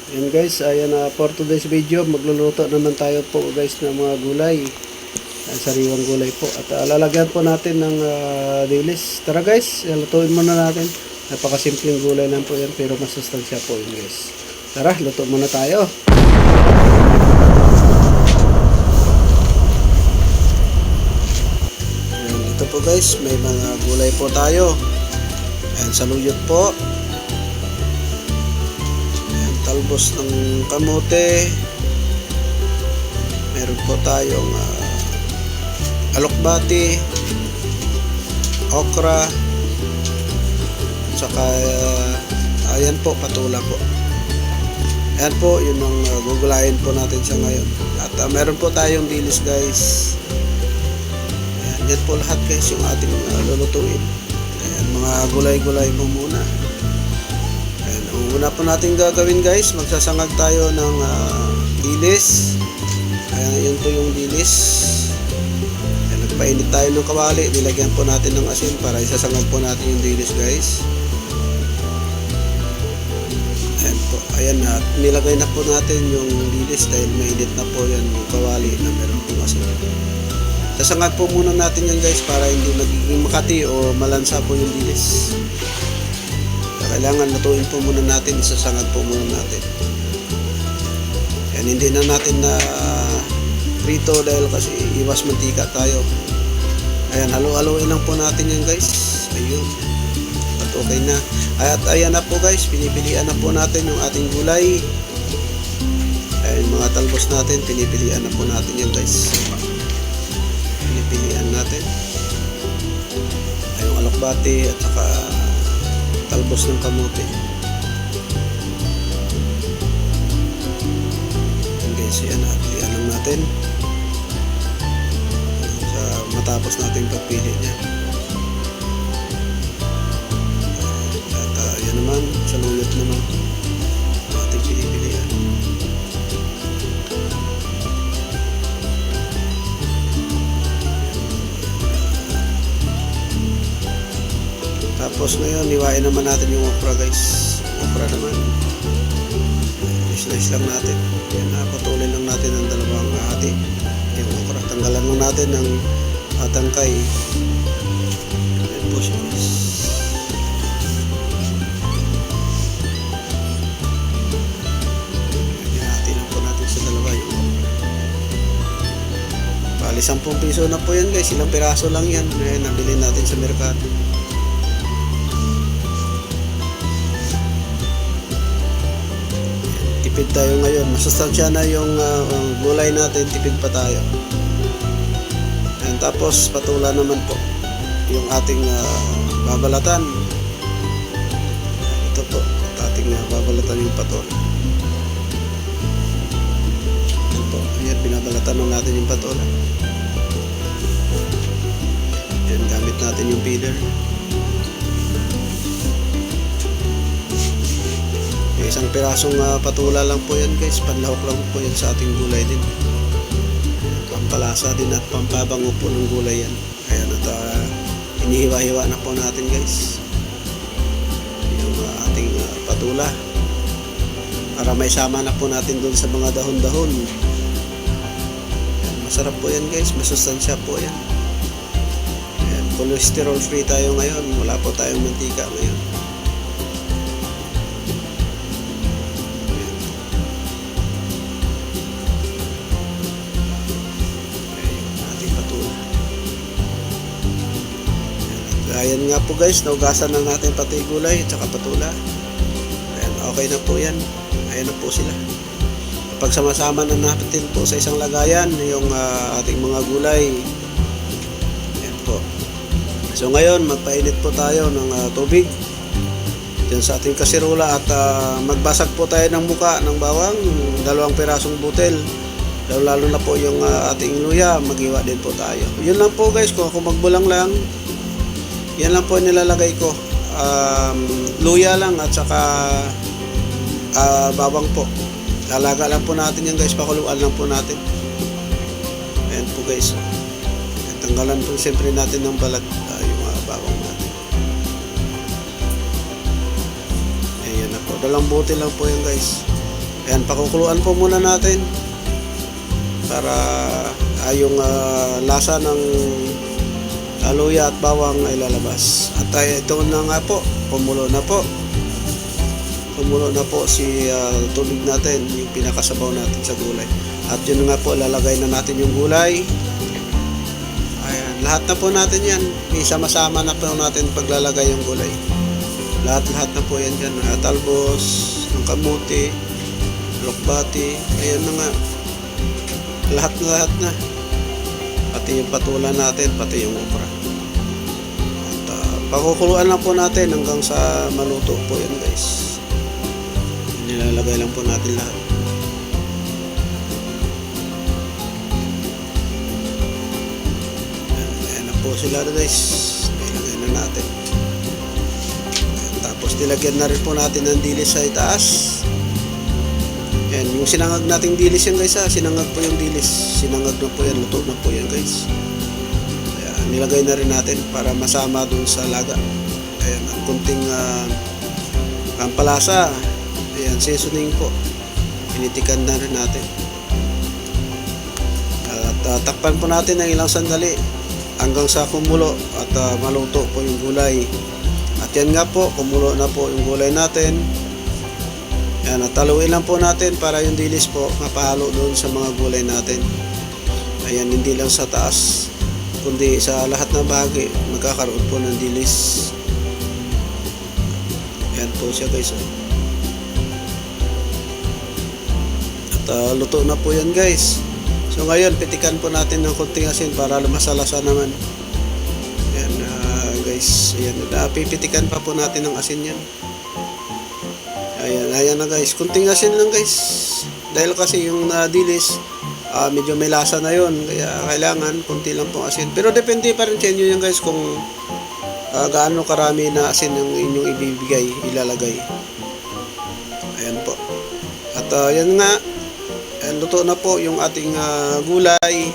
Yan guys, ayan na for today's video, magluluto naman tayo po guys ng mga gulay. Sariwang gulay po. At lalagyan po natin ng dilis. Tara guys, lutuin muna natin. Napakasimpleng gulay lang po yan pero masustansya po yun guys. Tara, luto muna tayo. Ayan, ito po guys, may mga gulay po tayo. Ayan, saluyot po. Talbos ng kamote, meron po tayong alokbati, okra, saka ayan po, patula po. Ayan po, yun ang gugulayin po natin siya ngayon. At meron po tayong dilis guys. Ayan, yan po lahat guys yung ating lulutuin. Ayan, mga gulay-gulay po muna. Ang una po natin gagawin guys, magsasangag tayo ng dilis. Ayan, yun po yung dilis. Ayan, nagpainit tayo ng kawali, nilagyan po natin ng asin para isasangag po natin yung dilis guys. Ayan po, ayan na, nilagay na po natin yung dilis dahil mainit na po yan yung kawali na meron pong asin. Sasangag po muna natin yan guys para hindi magiging makati o malansa po yung dilis. Kailangan lutuin po muna natin, isasangag po muna natin. Yan, hindi na natin na prito dahil kasi iwas mantika tayo. Ayan, halo-haloin lang po natin yan guys. Ayun, at okay na. At ayan na po guys, pinipilian na po natin yung ating gulay. Ayan, mga talbos natin, pinipilian na po natin yan guys. Pinipilian natin. Ayun, alokbati at saka talbos ng kamote. Yan guys, yan, pilihan lang natin sa matapos natin pagpili niya. At yan naman, saluyot naman ating pinipilihan. Tapos ngayon, iwain naman natin yung okra guys. Okra naman, slice lang natin. Yan, putulin lang natin ang dalawang hati. Yung okra, tanggalan lang natin ng tangkay. Yan po siya guys. Hati lang po natin sa dalawa yung okra. Bali 10 piso na po yan guys. Ilang piraso lang yan. Ayan, nabili natin sa merkado. Tipid tayo ngayon, masustansya na yung gulay natin, tipid pa tayo. And tapos patula naman po yung ating babalatan. Ito po, ating babalatan yung patula. Ito po, ayan, binabalatan na natin yung patula. Ayan, gamit natin yung feeder. Isang pirasong patula lang po yan guys, panlahok lang po yan sa ating gulay din. Pampalasa din at pampabango po ng gulay yan. Ayan, at inihiwa-hiwa na po natin guys yung ating patula para may sama na po natin dun sa mga dahon-dahon. Masarap po yan guys, masustansya po yan. Ayan, cholesterol free tayo ngayon, wala po tayong mantika ngayon. Ayan nga po guys, naugasan na natin pati gulay at saka patula. Ayan, okay na po yan. Ayan na po sila. Pag sama-sama na natin po sa isang lagayan yung ating mga gulay. Ayan po. So ngayon, magpainit po tayo ng tubig dyan sa ating kasirola at magbasag po tayo ng muka ng bawang, 2 pirasong butel. Lalo na po yung ating luya, magiwa din po tayo. Yun lang po guys, kung ako magbulang lang, yan lang po nilalagay ko. Luya lang at saka bawang po. Lalaga lang po natin yan guys, pakuluan lang po natin. Ayan po guys. Tanggalan po siyempre natin ng balat yung bawang natin. Ayan na po. 2 bote lang po yan guys. Ayan, pakukuluan po muna natin para yung lasa ng luya at bawang ay lalabas. At ito na nga po, kumulo na po. Kumulo na po si tubig natin, yung pinakasabaw natin sa gulay. At yun nga po, lalagay na natin yung gulay. Ayan, lahat na po natin yan. Isama-sama na po natin paglalagay yung gulay. Lahat na po yan dyan. Talbos, ng kamuti, lokbati, ayan na nga. Lahat na. Pati yung patula natin, pati yung okra. At pakukuluan lang po natin hanggang sa maluto po yan guys. Nilalagay lang po natin lahat. Ayan na po sila guys. Nilagay na natin. Tapos nilagyan na rin po natin ng dilis sa itaas. Ayan, yung sinangag nating dilis yan guys ha. Sinangag po yung dilis. Sinangag na po yan. Luto na po yan guys. Ayan, nilagay na rin natin para masama dun sa laga. Ayan, ang kunting pampalasa. Ayan, seasoning po. Pinitikan na rin natin. At takpan po natin ng ilang sandali hanggang sa kumulo at maluto po yung gulay. At yan nga po, kumulo na po yung gulay natin. Ayan, at taluin lang po natin para yung dilis po mapahalo doon sa mga gulay natin. Ayan, hindi lang sa taas, kundi sa lahat ng bahagi magkakaroon po ng dilis. Ayan po siya guys. At luto na po yan guys. So ngayon, pitikan po natin ng konting asin para lumasalasa naman. Ayan guys, ayan, pipitikan pa po natin ng asin yan. Ayan na guys, kunting asin lang guys. Dahil kasi yung dilis, medyo may lasa na yon, kaya kailangan kunti lang pong asin. Pero depende pa rin sa inyo yan guys kung gaano karami na asin yung inyong ilalagay. Ayan po. At yan nga, luto na po yung ating gulay.